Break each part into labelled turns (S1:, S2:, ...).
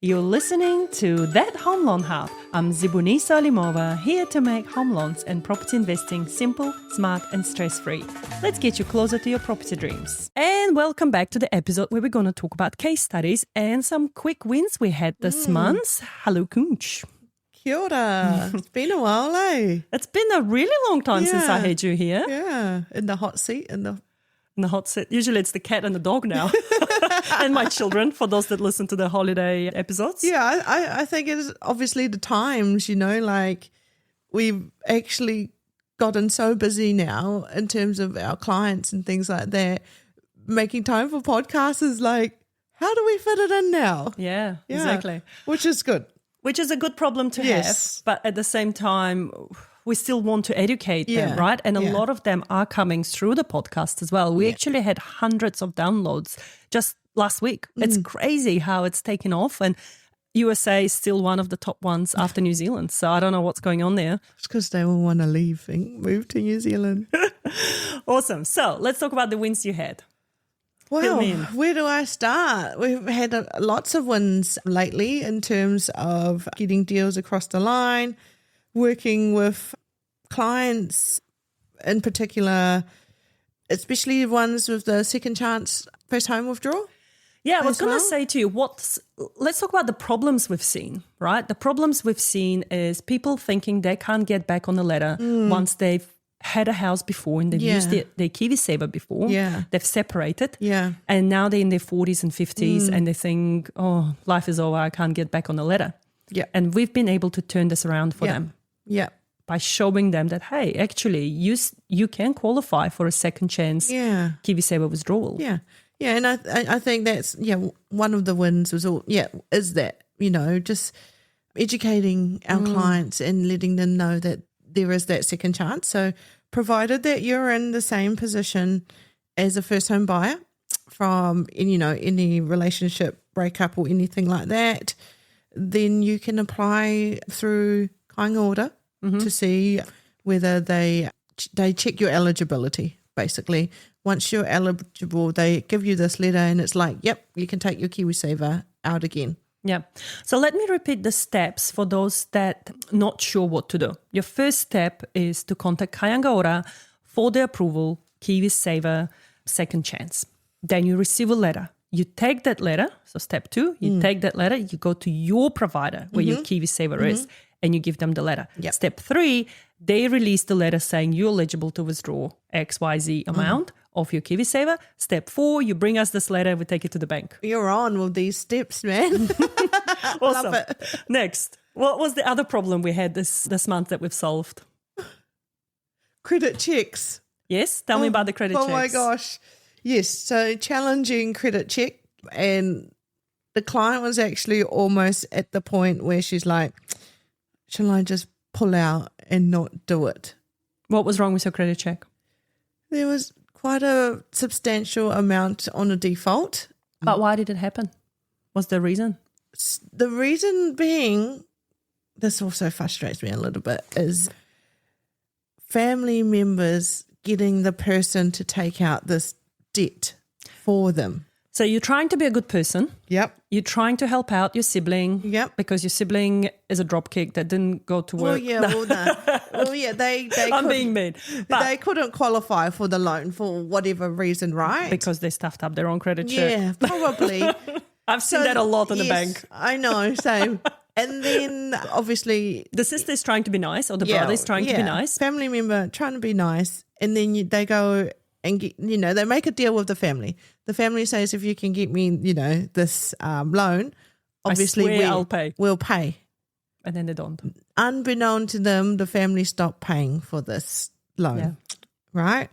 S1: You're listening to That Home Loan Hub. I'm Zibuni Salimova, here to make home loans and property investing simple, smart and stress-free. Let's get you closer to your property dreams. And welcome back to the episode where we're going to talk about case studies and some quick wins we had this month. Hello, Kunch.
S2: Kia ora. It's been a while, eh?
S1: It's been a really long time since I had you here.
S2: Yeah, in the hot seat.
S1: In the hot seat. Usually it's the cat and the dog now. And my children, for those that listen to the holiday episodes.
S2: Yeah, I think it's obviously the times, like we've actually gotten so busy now in terms of our clients and things like that. Making time for podcasts is like, how do we fit it in now?
S1: Yeah, exactly.
S2: Which is good.
S1: Which is a good problem to have. But at the same time, we still want to educate them, right? And a lot of them are coming through the podcast as well. We actually had hundreds of downloads just last week. It's crazy how it's taken off. And USA is still one of the top ones after New Zealand. So I don't know what's going on there.
S2: It's because they all want to leave and move to New Zealand.
S1: Awesome. So let's talk about the wins you had.
S2: Well, where do I start? We've had lots of wins lately in terms of getting deals across the line, working with clients in particular, especially ones with the second chance first home withdrawal.
S1: Yeah, I was going to say to you, let's talk about the problems we've seen, right? The problems we've seen is people thinking they can't get back on the ladder once they've had a house before and they've used their KiwiSaver before. Yeah. They've separated. Yeah. And now they're in their 40s and 50s and they think, oh, life is over. I can't get back on the ladder. Yeah. And we've been able to turn this around for them. Yeah. By showing them that, hey, actually, you can qualify for a second chance KiwiSaver withdrawal.
S2: Yeah. Yeah. And I think that's, one of the wins was is that, just educating our clients and letting them know that there is that second chance. So provided that you're in the same position as a first home buyer from, any relationship breakup or anything like that, then you can apply through Kāinga Ora to see whether they check your eligibility, basically. Once you're eligible, they give you this letter and it's like, yep, you can take your KiwiSaver out again.
S1: Yeah. So let me repeat the steps for those that not sure what to do. Your first step is to contact Kāinga Ora for the approval, KiwiSaver second chance. Then you receive a letter. You take that letter. So step 2, you take that letter, you go to your provider where your KiwiSaver is and you give them the letter. Yep. Step 3, they release the letter saying you're eligible to withdraw XYZ amount of your KiwiSaver. Step 4, you bring us this letter, we take it to the bank.
S2: You're on with these steps, man.
S1: Awesome. Love it. Next, what was the other problem we had this month that we've solved?
S2: Credit checks.
S1: Yes, tell me about the credit checks.
S2: Oh my gosh. Yes, so challenging credit check, and the client was actually almost at the point where she's like, shall I just pull out and not do it?
S1: What was wrong with your credit check?
S2: There was quite a substantial amount on a default.
S1: But why did it happen? What's the reason?
S2: The reason being, this also frustrates me a little bit, is family members getting the person to take out this debt for them.
S1: So you're trying to be a good person.
S2: Yep.
S1: You're trying to help out your sibling.
S2: Yep.
S1: Because your sibling is a dropkick that didn't go to work.
S2: They
S1: I'm being mean.
S2: But they couldn't qualify for the loan for whatever reason, right?
S1: Because they stuffed up their own credit check.
S2: Yeah, probably.
S1: I've seen that a lot in the bank.
S2: I know, same. And then obviously
S1: the sister's trying to be nice, or the brother's trying to be nice.
S2: Family member trying to be nice, and then they go and get, they make a deal with the family. The family says, if you can get me, this loan, obviously we'll pay.
S1: And then they don't.
S2: Unbeknown to them, the family stopped paying for this loan, right?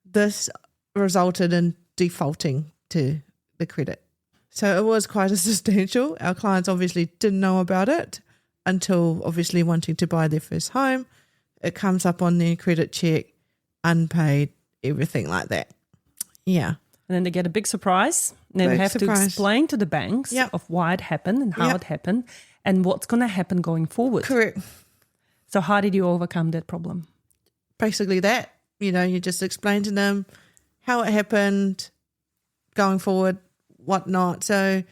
S2: This resulted in defaulting to the credit. So it was quite a substantial. Our clients obviously didn't know about it until obviously wanting to buy their first home. It comes up on their credit check, unpaid, everything like that. Yeah.
S1: And then they get a big surprise. And then we have to explain to the banks of why it happened and how it happened and what's going to happen going forward.
S2: Correct.
S1: So how did you overcome that problem?
S2: Basically that, you just explain to them how it happened, going forward, whatnot. So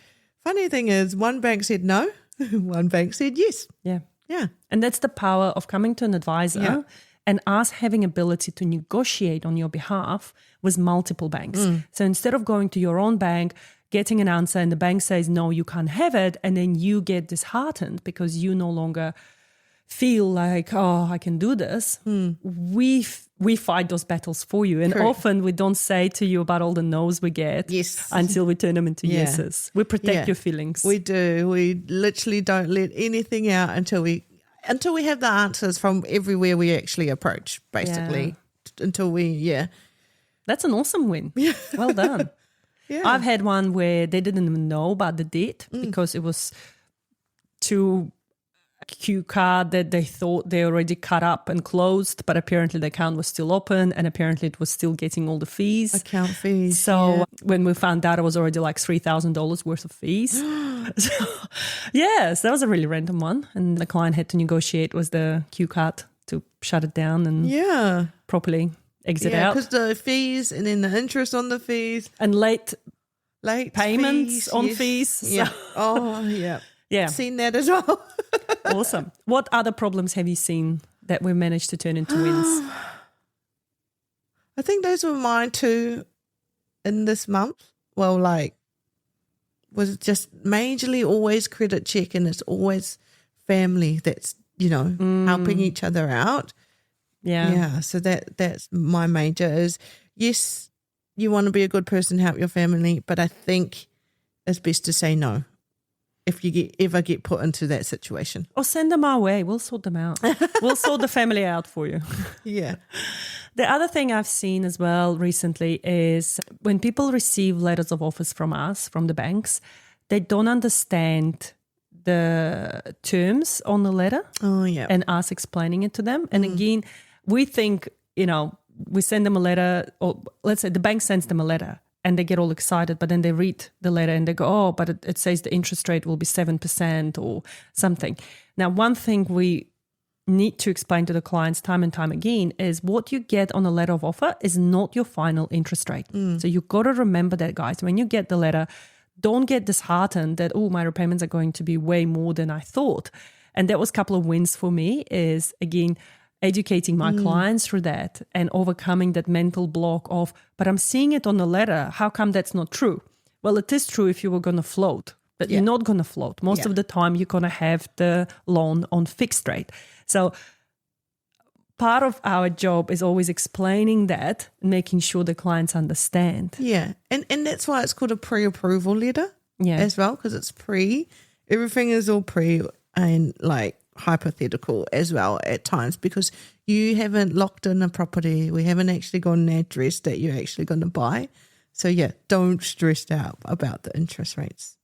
S2: Funny thing is, one bank said no, one bank said yes.
S1: Yeah.
S2: Yeah.
S1: And that's the power of coming to an advisor
S2: Yeah.
S1: and us having ability to negotiate on your behalf with multiple banks. So instead of going to your own bank, getting an answer and the bank says, no, you can't have it, and then you get disheartened because you no longer feel like, oh, I can do this. We fight those battles for you. And
S2: Correct.
S1: often we don't say to you about all the no's we get
S2: Yes.
S1: until we turn them into
S2: Yeah.
S1: yeses. We protect
S2: Yeah.
S1: your feelings.
S2: We do. We literally don't let anything out until we have the answers from everywhere we actually approach, basically. Until we,
S1: That's an awesome win. Yeah. Well done.
S2: Yeah.
S1: I've had one where they didn't even know about the debt because it was too Q card that they thought they already cut up and closed, but apparently the account was still open and apparently it was still getting all the fees.
S2: Account fees.
S1: So when we found out, it was already like $3,000 worth of fees. So, yes, that was a really random one. And the client had to negotiate with the Q card to shut it down and properly exit out.
S2: Because the fees and then the interest on the fees.
S1: And late payments
S2: fees,
S1: on fees.
S2: Yeah.
S1: So-
S2: Oh, yeah.
S1: Yeah.
S2: Seen that as well.
S1: Awesome. What other problems have you seen that we managed to turn into wins?
S2: I think those were mine too in this month. Well, like, was just majorly always credit check, and it's always family that's, helping each other out.
S1: Yeah.
S2: Yeah. So that's my major is, yes, you want to be a good person, help your family, but I think it's best to say no if you ever get put into that situation.
S1: Or send them our way. We'll sort them out. We'll sort the family out for you.
S2: Yeah.
S1: The other thing I've seen as well recently is when people receive letters of office from us, from the banks, they don't understand the terms on the letter.
S2: Oh, yeah.
S1: And us explaining it to them. And again, we think, we send them a letter, or let's say the bank sends them a letter and they get all excited, but then they read the letter and they go, oh, but it says the interest rate will be 7% or something. Now, one thing we need to explain to the clients time and time again is what you get on a letter of offer is not your final interest rate. So you've got to remember that, guys. When you get the letter, don't get disheartened that, oh, my repayments are going to be way more than I thought. And that was a couple of wins for me is, again, educating my clients through that and overcoming that mental block of, but I'm seeing it on the letter. How come that's not true? Well, it is true if you were going to float, but you're not going to float. Most of the time, you're going to have the loan on fixed rate. So part of our job is always explaining that and making sure the clients understand.
S2: Yeah. And that's why it's called a pre-approval letter as well, because it's pre. Everything is all pre and like hypothetical as well at times, because you haven't locked in a property. We haven't actually got an address that you're actually going to buy. So, don't stress out about the interest rates.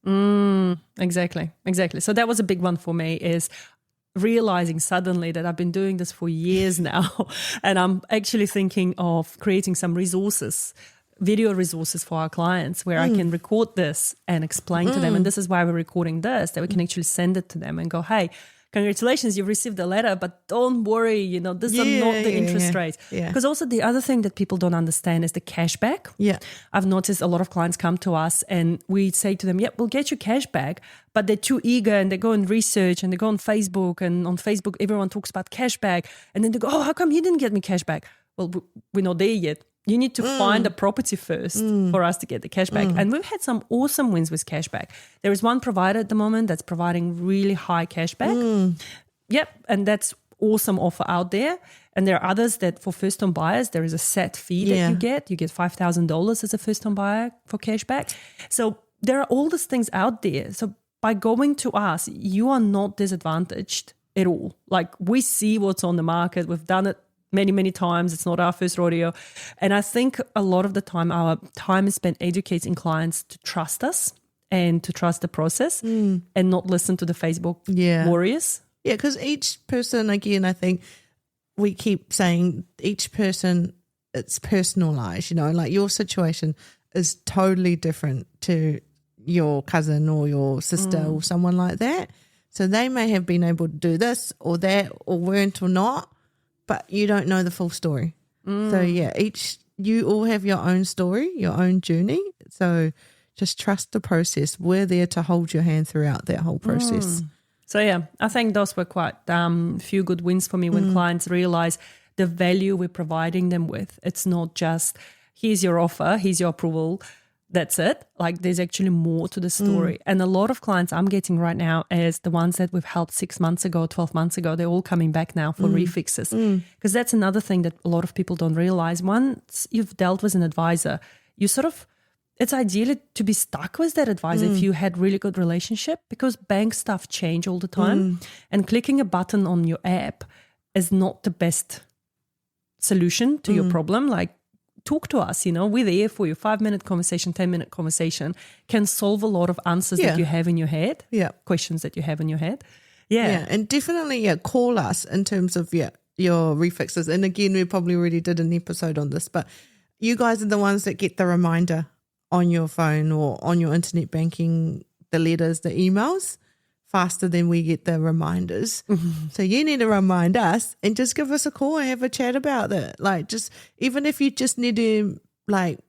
S1: Exactly. So that was a big one for me is realizing suddenly that I've been doing this for years now and I'm actually thinking of creating some resources, video resources for our clients where I can record this and explain to them. And this is why we're recording this, that we can actually send it to them and go, hey, congratulations, you've received the letter, but don't worry, this is not the interest rate. Because also the other thing that people don't understand is the cashback.
S2: Yeah.
S1: I've noticed a lot of clients come to us and we say to them, we'll get you cash back, but they're too eager and they go and research and they go on Facebook, and on Facebook, everyone talks about cash back. And then they go, oh, how come you didn't get me cash back? Well, we're not there yet. You need to find a property first for us to get the cashback. And we've had some awesome wins with cashback. There is one provider at the moment that's providing really high cashback. Yep, and that's awesome offer out there. And there are others that for first-time buyers, there is a set fee that you get. You get $5,000 as a first-time buyer for cashback. So there are all these things out there. So by going to us, you are not disadvantaged at all. Like, we see what's on the market. We've done it many, many times. It's not our first rodeo. And I think a lot of the time, our time is spent educating clients to trust us and to trust the process and not listen to the Facebook warriors.
S2: Yeah, because each person, again, I think we keep saying each person, it's personalised, like your situation is totally different to your cousin or your sister or someone like that. So they may have been able to do this or that or weren't or not, but you don't know the full story. So you all have your own story, your own journey. So just trust the process. We're there to hold your hand throughout that whole process.
S1: So yeah, I think those were quite few good wins for me when clients realize the value we're providing them with. It's not just, here's your offer, here's your approval, that's it. Like there's actually more to the story. And a lot of clients I'm getting right now is the ones that we've helped 6 months ago, 12 months ago, they're all coming back now for refixes. Because that's another thing that a lot of people don't realize. Once you've dealt with an advisor, you sort of, it's ideally to be stuck with that advisor if you had really good relationship, because bank stuff change all the time. And clicking a button on your app is not the best solution to your problem. Like, talk to us, we're there for you. 5-minute conversation, 10-minute conversation can solve a lot of answers that you have in your head, questions that you have in your head.
S2: And definitely call us in terms of your refixes. And again, we probably already did an episode on this, but you guys are the ones that get the reminder on your phone or on your internet banking, the letters, the emails, faster than we get the reminders. So you need to remind us and just give us a call and have a chat about it. Like, just even if you just need to like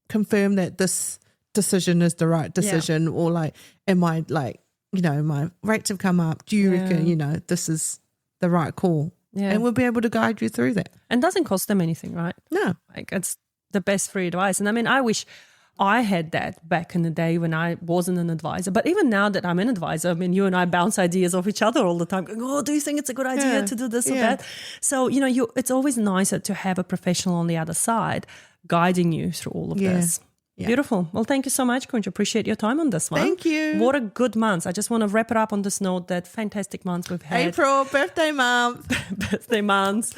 S2: confirm that this decision is the right decision, or like, am I like, my rates have come up. Do you reckon, this is the right call? And we'll be able to guide you through that.
S1: And doesn't cost them anything, right?
S2: No.
S1: Like, it's the best free advice. And I mean, I wish I had that back in the day when I wasn't an advisor. But even now that I'm an advisor, I mean, you and I bounce ideas off each other all the time. Going, do you think it's a good idea to do this or that? So, it's always nicer to have a professional on the other side guiding you through all of this. Yeah. Beautiful. Well, thank you so much, Kāinga. Appreciate your time on this one.
S2: Thank you.
S1: What a good month. I just want to wrap it up on this note, that fantastic month we've had.
S2: April, birthday month.
S1: Birthday months.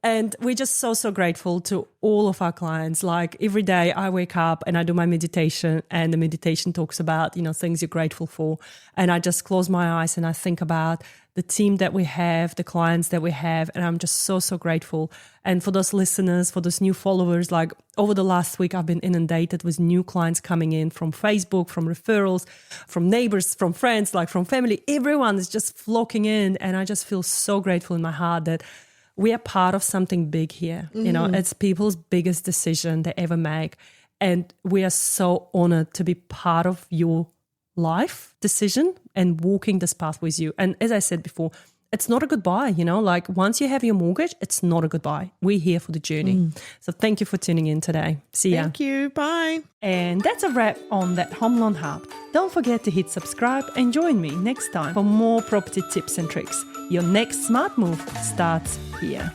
S1: And we're just so, so grateful to all of our clients. Like every day I wake up and I do my meditation, and the meditation talks about, things you're grateful for. And I just close my eyes and I think about the team that we have, the clients that we have, and I'm just so, so grateful. And for those listeners, for those new followers, like over the last week, I've been inundated with new clients coming in from Facebook, from referrals, from neighbors, from friends, like from family. Everyone is just flocking in, and I just feel so grateful in my heart that we are part of something big here. It's people's biggest decision they ever make. And we are so honored to be part of your life decision and walking this path with you. And as I said before, it's not a goodbye, like once you have your mortgage, it's not a goodbye. We're here for the journey. So thank you for tuning in today. See ya.
S2: Thank you. Bye.
S1: And that's a wrap on That Home Loan Hub. Don't forget to hit subscribe and join me next time for more property tips and tricks. Your next smart move starts here.